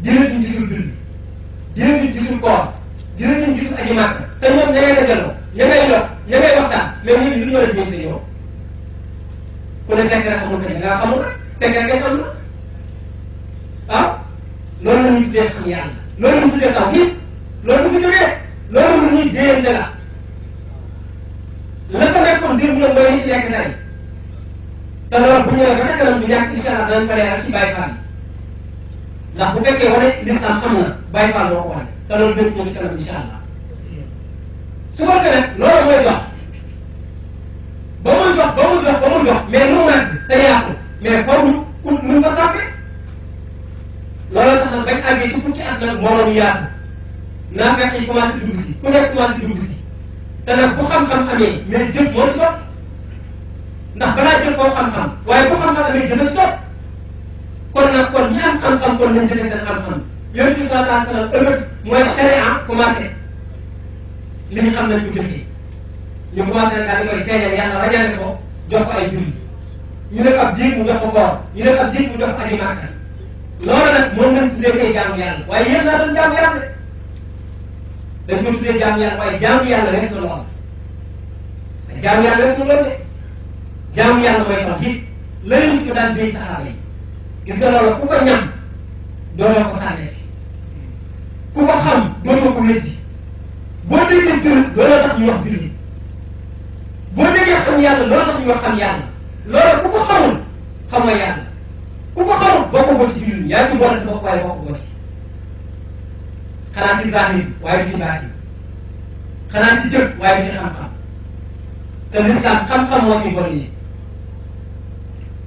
S2: dinañu gisul julli dinañu gisul koor dinañu gisul aji màkk te ñoom ña ngay dajaloo ña ngay dox ña ngay waxtaan mais ñun lu ñu war a dénk ñoom ku ne secret xamul kañ nga xamul rek secret kañ am na waaw loolu la ñuy tuddee xam yàlla loolu la ñuy tuddee taw nit loolu lu fi jógee loolu lu ñuy déyante la fa nekkoon démb nag mooy ñi ci nekk tey te loolu bu ñu nee ba ca kanam du ñàkk incha allah danañ ko leeral ci Baye Fall ndax bu fekkee wane lislaam am na Baye Fall moo ko wane te loolu dinañ ñëw ci kanam incha allah su ko defee nag loolu mooy dox ba muy dox mais lu màgg te yaatu mais foofu ut mun ko sàppe loolu tax nag bañ àggee ci fukki at nag moo doon yaatu naa fekk yi commencé dugg si ku nekk commencé dugg si te nag bu xam-xam amee mais jëf moo ci topp ndax balaa jëf koo xam-xam waaye bu xam-xam amee jëf a ci topp kon nag kon ñi am xam-xam kon nañ jëfee seen xam-xam yonent bi sallallahu alayhi wa sallam ëllëg mooy charia commencé li ñu xam nañ ko jëfee ñu commencé nag daal di koy feeñal yàlla rañaane ko jox ko ay julli ñu def ab diir mu jox ko koor ñu def ab diir mu jox ko aji Màkka loolu nag moom lañ tuddee kay jaamu yàlla waaye yéen naa doon jaamu yàlla de dañ ko tuddee jaamu yàlla waaye jaamu yàlla rek sa lool jaamu yàlla rek sa lool de jaamu yàlla mooy tax it lëriñ ko daan déy saxaaba yi gis nga loolu ku ko ñam dootoo ko sànneeti ku ko xam dootoo ko wéddi boo déggee jullit looloo tax ñu wax jullit boo déggee xam yàlla looloo tax ñu wax xam yàlla loolu ku ko xamul xamoo yàlla ku ko xamul boo ko ci jullit yaa ngi ci boole sa bopp waaye boo ko ci xanaa ci zahir waaye du ci baatin xanaa ci jëf waaye du ci xam-xam te lislaam xam-xam moo fi bon nii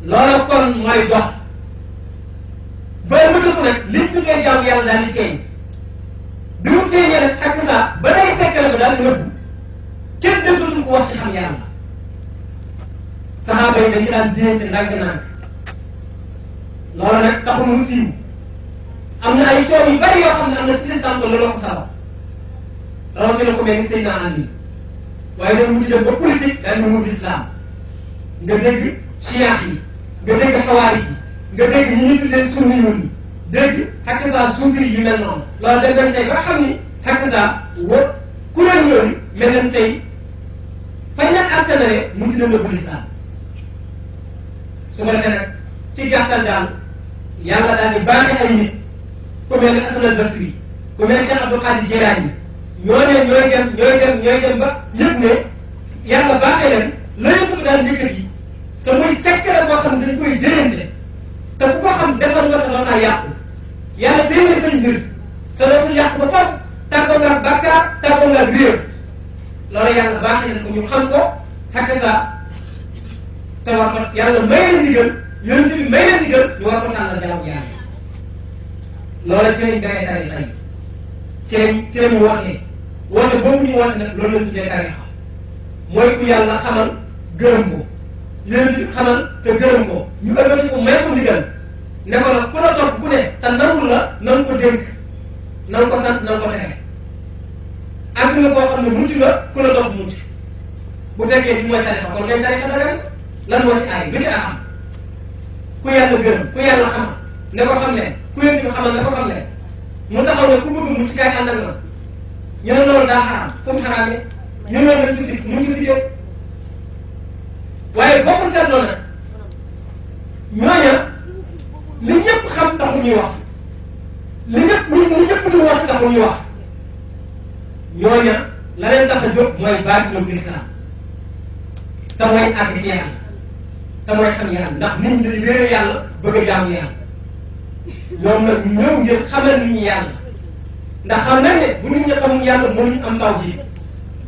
S2: loolu kon mooy dox booy mëtëku nag liñ tuddee jaamu yàlla daal di feeñ bi mu feeñee nag ak saa ba day sekkale ba daal di nëbbu kenn déggatul ko wax ci xam yàlla saxaaba yi dañu daan déente ndànk-ndànk loolu nag taxul mu siiw am na ay coow yu bari yoo xam ne am na ci lislaam ko looloo ko sabab rawatina ko mel ni Seydina Ali waaye dañu mujj jëm ba politique daal di mu lislaam nga dégg chiyax yi nga dégg xawaari yi nga dégg ñi ñu tuddee sunni yoon yi dégg xakk saa suufir yu mel noonu loolu dañ dañ tey ba xam ni xakk saa kuréel yooyu mel nañ tey fañ leen accéléré mu ngi dem bu lislaam su ko defee nag ci gàttal daal yàlla daal di baaxee ay nit ku mel ni Hasan al-Basri ku mel ni Cheikh Abdul Qadir Jilaani ñooy dem ba yëg ne yàlla baaxee leen la yëkkatu daal yëkkati te muy secret boo xam ne dañ koy déyante te ku ko xam defar nga te doon naa yàqu yàlla déggee sañ mbir te dootul yàqu ba foofu tàggoo nga ak bàkkaar tàggoo nga ak réer loolu yàlla baaxee na ko ñu xam ko xakk saa te war ko yàlla may leen ndigal yonent bi may leen ndigal ñu war ko tànnal jaamu yàlla loola ci lañ gayee tarixa yi ci lañ wootee woote boobu ñu woote nag loolu lañ tuddee tarixa mooy ku yàlla xamal gërëm ko yonent bi xamal te gërëm ko ñu ëllëg ko may ko ndigal ne ko nag ku la topp ku ne te nangul la na nga ko dénk na nga ko sant na nga ko tere ak na koo xam ne mucc nga ku la topp mucc bu fekkee li mooy tarixa kon kay tarixa dagan lan moo ci aay lu ci am ku yàlla gërëm ku yàlla xamal ne ko xam ne ku yonent bi xamal ne ko xam ne mu taxaw ne ku bëgg mucc kaay ànd ak man ñu ne loolu daa xaraam fu mu xaraamee ñu ne loolu dañ ko sikk mun ngi si yëpp waaye boo ko seetloo nag ñooña li ñëpp xam taxu ñuy wax li ñëpp di wax taxu ñuy wax ñooña la leen tax a jóg mooy baatinul islam te mooy àgg ci yàlla te mooy xam yàlla ndax nit ñi dañuy réere yàlla bëgg a jaamu yàlla ñoom nag ñëw ngir xamal nit ñi yàlla ndax xam nañ ne bu nit ñi xamul yàlla mënuñu am taw ji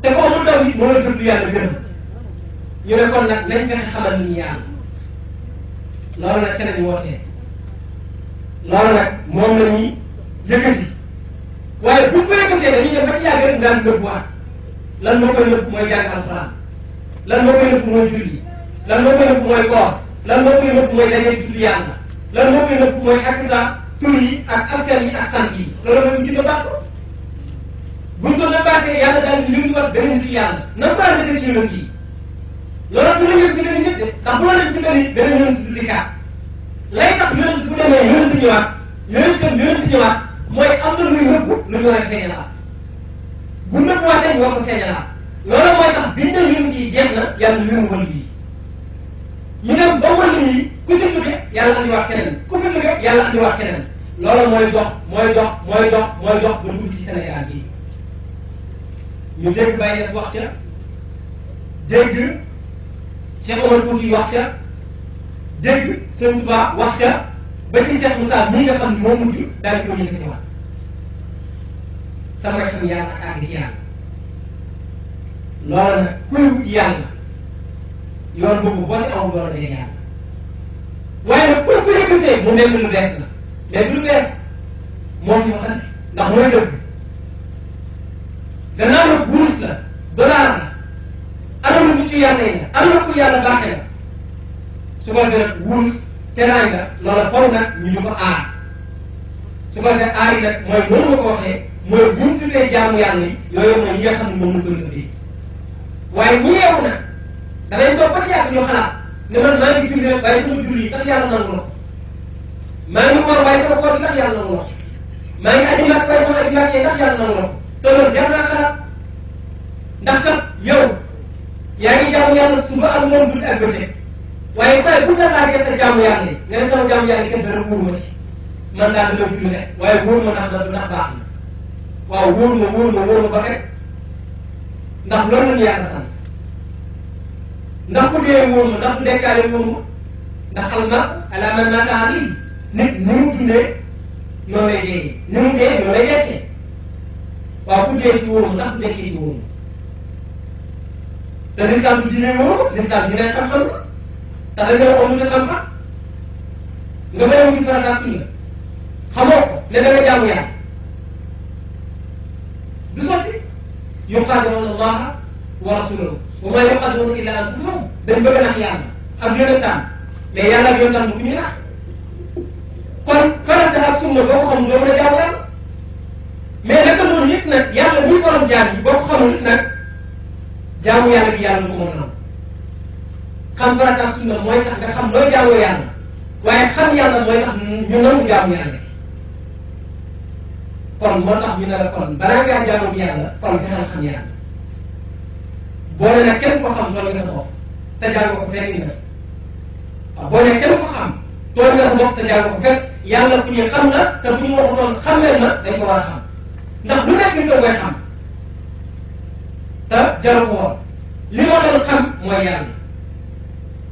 S2: te ko amul taw ji moo la gëstu yàlla gërëm ñu ne kon nag nañ fexe xamal nit ñi yàlla loolu nag ca lañ wootee loolu nag moom la ñuy yëkkati waaye buñ ko yëkkatee dañuy dem ba ci yàgg rek daan nëbbuwaat lan moo koy nëbb mooy jàng alxuraan lan moo koy nëbb mooy julli lan moo koy nëbb mooy koor lan moo koy nëbb mooy dañuy tudd yàlla lan moo koy nëbb mooy xakk sa tur yi ak askan yi ak sant yi loolu mooy ñu nëbbaat ko buñ ko nëbbaatee yàlla daal di yënguwaat beneen ci yàlla nan ko daan defee ci yonent yi loolu du la yëg ci beneen nit de ndax bu la dem ci beneen yonent du di kaat lay tax yonent bu demee yonent ñëwaat mooy am na luy nëbb lu ñu war a feeñalaat bu nëbbuwaatee ñu war ko feeñalaat loolu mooy tax biñ ne yonent yi jeex na yàlla yëngu wàll bii ñu dem ba wàll yi ku ci jóge yàlla andiwaat keneen ku fi jóge yàlla andiwaat keneen loolu mooy dox ba dugg ci Sénégal bii ñu dégg Baye Niass wax ca dégg Cheikh Omar Fouti wax ca dégg Sëñ Touba wax ca ba ci Cheikh Moussa mii nga xam ne moo mujj daal di ko yëkkatiwaat te mooy xam yàlla ak àgg ci yàlla loolu nag kuy wut yàlla yoon boobu boo ci amul doon daje yàlla waaye nag pour ku yëkkatee mu mel ni lu bees la mais lu bees moo ci mos a ndax mooy dëgg gannaaw nag wurus la dollar la alalu nit ci yàlla yi la alalu ku yàlla baaxee la su ko defee nag wurus teraanga loola faw nag ñu di ko aar su ko defee aar yi nag mooy noonu ma ko waxee mooy buntulee jaamu yàlla yi yooyu mooy yi nga xam ne moom la koy tëddee waaye ñi yeewu nag danañ toog ba ci yàgg ñu xalaat ne man maa ngi julli rek waaye sama julli yi ndax yàlla nangu na ko maa ngi woor waaye sama koor ndax yàlla nangu na ko maa ngi aji nag waaye sama aji nag ndax yàlla nangu na ko te loolu jar naa xalaat ndax kat yow yaa ngi jaamu yàlla suba ak ngoon guddi ak bëccëg waaye saa bu la laajee sa jaamu yàlla yi nga ne sama jaamu yàlla yi kenn dara wóor ma ci man daal dama julli rek waaye wóor ma ndax baax na waaw wóor ma ba rek ndax loolu la ñu yàlla sant ndax ku dee wóor ma ndax ku dekkaale wóor ma ndax almar ala man maata alayhi nit ni mu dundee noonu lay dee ni mu dee noonu lay dekkee waaw ku dee ci wóor ma ndax ku dekkee ci wóor ma te lislaam du diine wóor lislaam diine xam-xam la te dañ la waxoon lu xam-xam nga may wuti farata sunna xamoo ko ne da nga jaamu yàlla du sotti yuqaadiruuna allaha wa rasulahu wa maa yuqaadiruuna illa anfusahum dañ bëgg a nax yàlla ak yonentam mais yàlla ak yonentam du fi ñuy nax kon farata ak sunna boo ko xam doo mën a jaamu yàlla mais naka noonu it nag yàlla muy borom jaam yi boo ko xamul it nag jaamu yàlla bi yàlla du ko mën a am xam farata ak sunna mooy tax nga xam looy jaamoo yàlla waaye xam yàlla mooy tax ñu nangu jaamu yàlla kon moo tax ñu ne la kon balaa ngaa jaamu ci yàlla kon fexeel xam yàlla boole nag kenn ko xam doon nga sa bopp te jàng ko fekk na waaw boole kenn ko xam doon nga sa bopp te jàng ko fekk yàlla ku ñuy xam la te bu ñu waxutoon xam leen na dañ ko war a xam ndax lu nekk ñu koy xam te jaru ko woon li ma doon xam mooy yàlla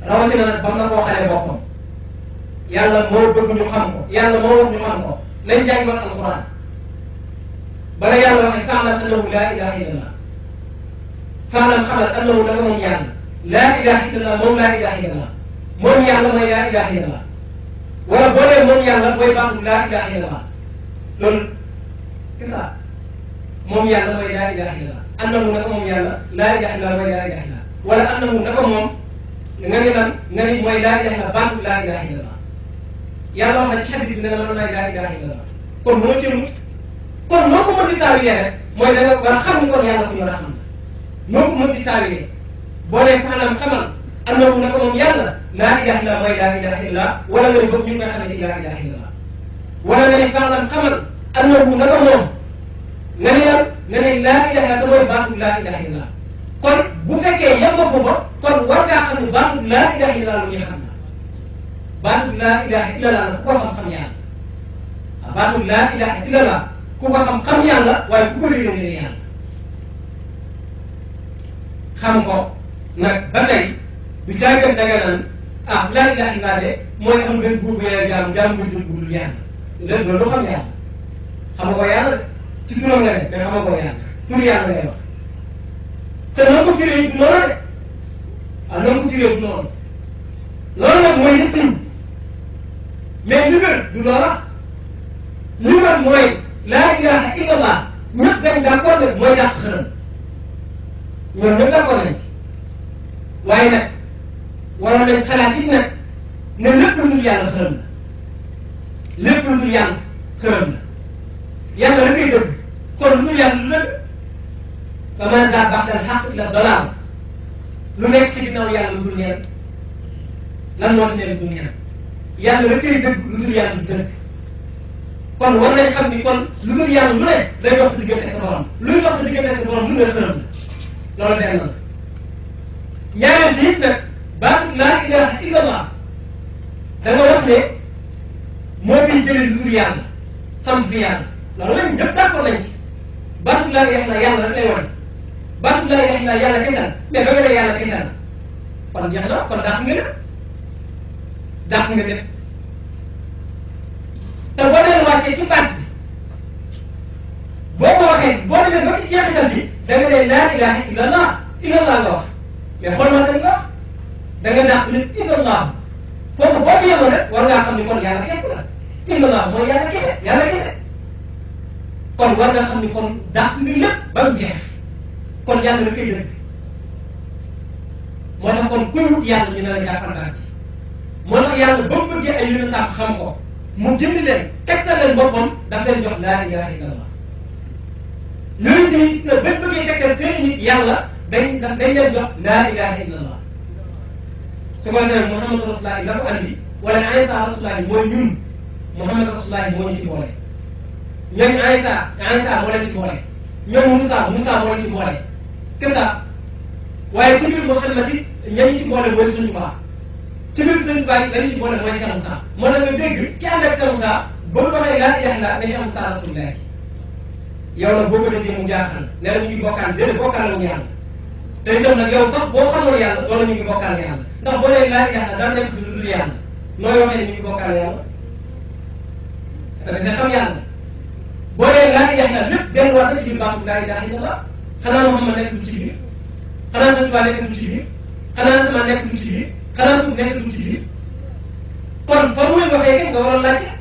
S2: rawatina nag bam na koo xalee boppam yàlla moo bëgg ñu xam ko yàlla moo wax ñu xam ko nañ jàngoon alxuraan bala yàlla waxee faalam annahu laa ilaha illallah faalam xamal annahu dafa moom yàlla laa ilaha illallah moom laa ilaha illallah moom yàlla mooy laa ilaha illallah wala boo nee moom yàlla mooy baatu laa ilaha illallah loolu kisa moom yàlla mooy laa ilaha illallah annahu naka moom yàlla laa ilaha illallah mooy laa ilaha illallah wala annahu naka moom nga ni lan nga ni mooy laa ilaha illallah baatu laa ilaha illallah yàlla wax na ci xadis ne la man maay laa ilaha illallah kon moo cee mucc kon noo ko mën di taawilee rek mooy da nga war a xam ni kon yàlla ku ñu war a xam la noo ko mën di taawilee boo nee maanaam xamal annahu naka moom yàlla laa ilaha illallah mooy laa ilaha illallah wala nga ni boog ñu ngi koy xamee ci laa ilaha illallah wala nga ni faalam xamal annahu naka moom nga ni lan nga ni laa ilaha te mooy baatu laa ilaha illallah kon bu fekkee yem nga foofa kon war ngaa xam ne baatu laa ilaha illallah lu ñuy xam la baatu laa ilaha illallah la ku ko xam-xam yàlla waaw baatu laa ilaha illallah ku ko xam yàlla waaye ku ko réeré yàlla xam ko nag ba tey du jàngat da nga naan ah laa ilaha illallah de mooy am benn buur bu yàlla jaamu bu dul budul yàlla léegi loolu xam yàlla xam nga ko yàlla ci turam nga ne mais xam nga ko yàlla tur yàlla ngay wax te noo ko firee du noonu de waaw noo ko firee du noonu loolu nag mooy li siñ mais li wér du loola li wér mooy laa ilaha illallah ñëpp dañ d'accord ne mooy dàq xërëm ñoom ñëpp d'accord nañ ci waaye nag waroon nañ xalaat it nag ne lépp lu dul yàlla xërëm la lépp lu dul yàlla xërëm la yàlla la koy dëgg kon lu dul yàlla lu dëgg fa maa zaa ba'dal haqq illa dalaal lu nekk ci ginnaaw yàlla lu dul neen lan moo ci ne lu dul neen yàlla la koy dëgg lu dul yàlla lu dëgg kon war nañ xam ni kon lu dul yàlla lu ne day dox sa diggante ak sa borom luy dox sa diggante ak sa borom lu ne xërëm la loolu benn la ñaareel bi it nag baatu laa ilaha illallah da nga wax ne moo fiy jëlee lu dul yàlla sam fi yàlla loolu nag ñëpp d'accord nañ ci baatu laa ilaha illallah yàlla rek lay wane baatu laa ilaha illallah yàlla kese la mais ba nga ne yàlla kese la kon jeex na kon dàq nga lépp dàq nga lépp te boo leen wàccee ci baat bi boo ko waxee boo demee ba ci jeexital bi da nga ne laa ilaha illallah illallah nga wax mais xool ma nga wax da nga dàq nit illallah foofu boo ci yemoon rek war ngaa xam ni kon yàlla képp la illallah mooy yàlla kese kon war nga xam ni kon dàq nga lépp ba mu jeex kon yàlla da koy dëgg moo tax kon kuy wut yàlla ñu ne la jàppal baat bi moo tax yàlla ba mu bëggee ay yonentam xam ko mu jënd leen tegtal leen boppam daf leen jox laa ilaha illallah yonent yi na bañ bëggee tegtal seen nit yàlla dañ leen jox laa ilaha illallah su ko defee Muhammad Rasulullah la ko andi wala Isa Rasulullah mooy ñun Muhammad Rasulullah moo ñu ci boole ñooñu Isa moo leen ci boole ñoom Moussa moo leen ci boole kesa waaye ci biir Muhammad it ñañu ci boole mooy suñu baax ci biir sëñ Ba lañu ci boole mooy Cheikh Moussa moo tax nga dégg ki ànd ak Cheikh Moussa ba mu waxee laa ilaha illa ne Cheikh Moussa Rasulullah yow nag boo ko defee mu jaaxal ne la ñu ngi bokkaal déedéet bokkaal la mu yàlla te itam nag yow sax boo xamoon yàlla loolu ñu ngi bokkaal yàlla ndax boo nee laa ilaha dara nekk lu dul yàlla nooy waxee ne ñu ngi bokkaal yàlla c'est xam yàlla boo nee laa ilaha lépp delluwaat na ci biir baatu laa ilaha illallah xanaa Muhammad nekk du ci biir xanaa sëñ Ba nekk du ci biir xanaa sama nekk du ci biir xanaa suuf nekk du ci biir kon fa muy waxee kenn nga waroon laajte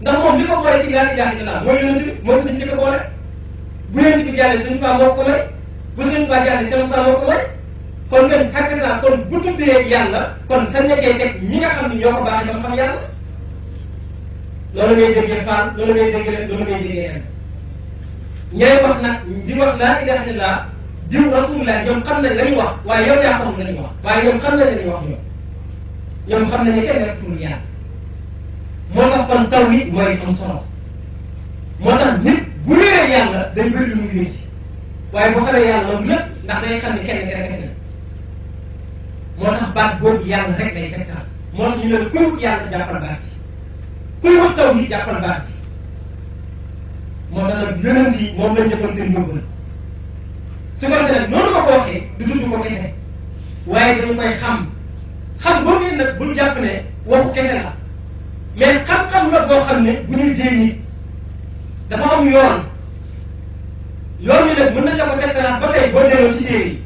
S2: ndax moom li ko boole ci laa ilaha illallah mooy yonent bi moo ko dañ ci ko boole bu yonent bi jàllee sëñ Ba moo ko may bu sëñ Ba jàllee sëñ Moussa moo ko may kon ngeen xàq saa kon bu tuddee yàlla kon sañ na cee teg ñi nga xam ne ñoo ko baax xam yàlla loolu ngay déggee Fall loolu ngay déggee loolu ngay déggee am ñooy wax nag di wax laa ilaha illallah diw rasulullah ñoom xam nañ la ñuy wax waaye yow yaa xamul la ñuy wax waaye ñoom xam nañ la ñuy wax ñoom xam nañ ne kenn nekk furul yàlla moo tax kon taw yi mooy am solo moo tax nit bu réeree yàlla day bëri lu muy wécci waaye boo xamee yàlla loolu lépp ndax day xam ne kenn ki rek a moo tax baat boobu yàlla rek day tegtal moo tax ñu ne la kuy wut yàlla jàppal baat bi kuy wut taw yi jàppal baat bi moo tax nag yonent yi moom lañ defoon seen yóbbal su ko defee nag noonu ko waxee du tudd ko kese waaye dañu koy xam boobu it nag bul jàpp ne waxu kese la mais xam-xam la boo xam ne bu ñuy jéem nit dafa am yoon yi nag mën nañ la ko tegtalaat ba tey boo delloo ci téere yi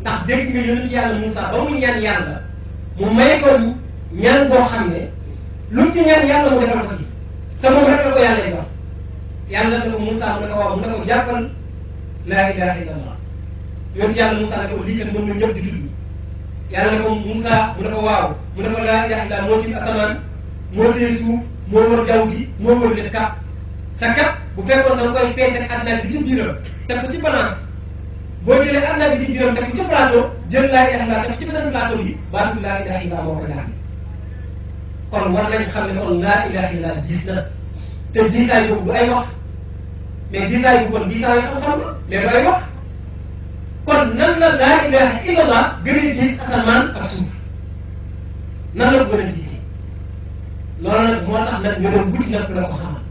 S2: ndax dégg nga yonent yàlla Moussa ba mu ñaan yàlla mu may ko ñaan boo xam ne lu mu ci ñaan yàlla mu defal ko ci te moom rek la ko yàlla jox yàlla ne ko Moussa mu ne ko waaw mu ne ko jàppal laa ilaha illallah yonent yàlla Moussa ne ko lii kat mën na ñëpp di tudd yàlla ne ko Moussa mu ne ko waaw mu ne ko laa ilaha illallah moo ci asamaan moo téye suuf moo wër jaww ji moo wër lépp kàpp te kat bu fekkoon da nga koy peese àddina bi ci biiram teg ko ci balance boo jëlee àddina bi ci biiram teg ko ci plateau jël laa ilaha illallah teg ko ci beneen plateau bi baatu laa ilaha illallah moo ko daal kon war nañ xam ne kon laa ilaha illallah diis na te diisaay boobu du ay wax mais diisaay bu kon diisaay xam-xam la mais du ay wax kon nan la laa ilaha illallah gën a diis asamaan ak suuf nan la ko gën a diisee loolu nag moo tax nag nga doon wuti nag ku la ko xamal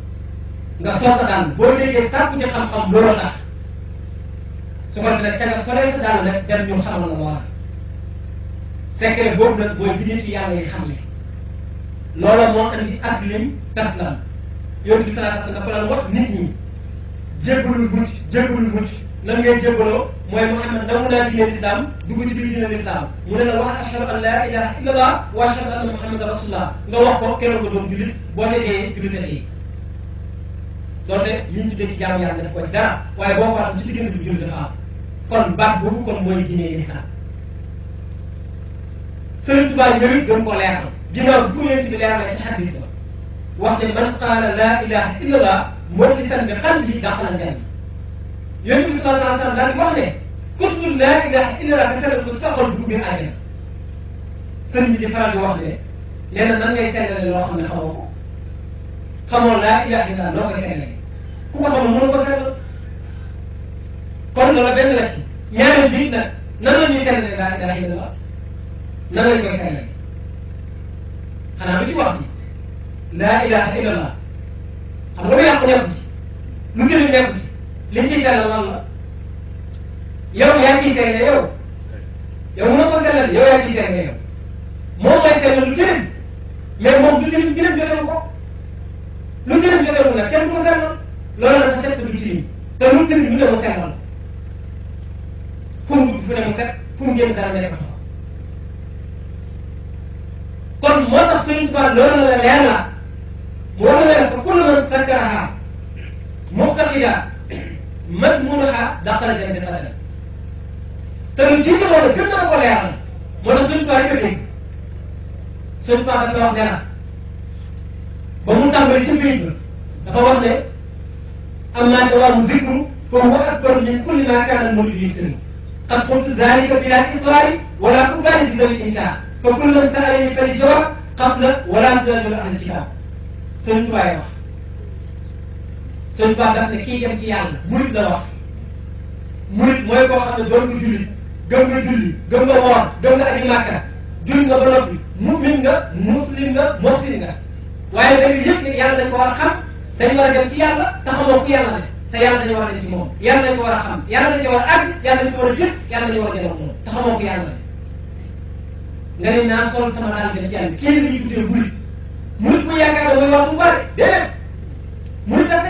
S2: nga soog a daal boo déggee sàkku ci xam-xam looloo tax su ko defee ca nga solee sa daal nag dem ñu xamal la loola secret boobu nag mooy bi nit yàlla yi xam ne loola moo andi aslim taslam yonent bi sallallahu alayhi wa sallam dafa daan wax nit ñi jébbalul mucc nan ngay jébbaloo mooy Muhammad nangu naa diine lislaam dugg ci biir diine lislaam mu ne la wax ashhadu an laa ilaha illallah wa ashhadu anna muhammadan rasulullah nga wax ko keroog ko doon jullit boo tegee jullite yi doonte yi ñu tuddee ci jaamu yàlla def ko ci dara waaye boo faatu ci diggante bi jullit dafa am kon baat boobu kon mooy diine lislaam Sëriñ Tuubaa ñëwit gën ko leeral ginnaaw bu yonent bi leeral ci xaddis ba wax ne man qaala laa ilaha illallah muxlisan bi qalbi daxala aljanna yonent bi sallallahu alayhi wa sallam daal di wax ne ku tudd laa ilaha illallah te sellal ko ci sa xol dugg biir àjjana sëriñ bi di faral di wax ne nee na nan ngay sellale loo xam ne xamoo ko xamoo laa ilaha illallah noo koy sellale ku ko xamoon mënu ko sellal kon loolu benn la ci ñaareel bi nag nan la ñuy sellale laa ilaha illallah nan lañ koy sellale xanaa lu ci wax ji laa ilaha illallah xam nga lu yàqu nekku ci lu jëriñ nekku ci li ciy sellal lan la yow yaa ciy seede yow mën ko sellal yow yaa ciy seede yow moom mooy sellal lu jëriñ mais moom du jëriñ jotewu ko lu jëriñ jotewu nag kenn du ko sellal loolu nag set du tilim te lu tilim lu ne mu sellal fu mu dugg fu ne mu set fu mu génn dara nekk tax kon moo tax Sëriñ Tuubaa loolu la leer la mu war a leer ko kullu man sakkaraha muqtaqida mag munuxaa dàqala jënd dafa dem te lu jiite loolu gën na ko leeral moo tax suñu paa yi nga dégg suñu paa dafa wax ne la ba mu tàmbali ci biir ba dafa wax ne am naa ko war mu zikru ko wa akbaru min kulli ma kaana al-mawjudu yusiru qad qultu zalika bila israari wala kubali bi zawi inkar fa kullu man sa'alani fali jawab qabla wala tujadilu ahli kitab sëñ Tuubaa wax sëñ Tuubaa daf ne kii dem ci yàlla murit la wax murit mooy koo xam ne doon nga julli gëm nga woor gëm nga aji Màkka julli nga ba noppi mu'min nga muslim nga muhsin nga waaye da ngay yëg ne yàlla dañ ko war a xam dañu war a dem ci yàlla te xamoo fu yàlla ne te yàlla dañu war a dem ci moom yàlla dañu ko war a xam yàlla dañu war a àgg yàlla dañu ko war a gis yàlla dañu war a jëloon moom te xamoo fu yàlla ne nga ne naa sol sama daal nga dem ci yàlla kii la ñuy tuddee murit bu yaakaar ne mooy waxtu bu bari déedéet murit dafa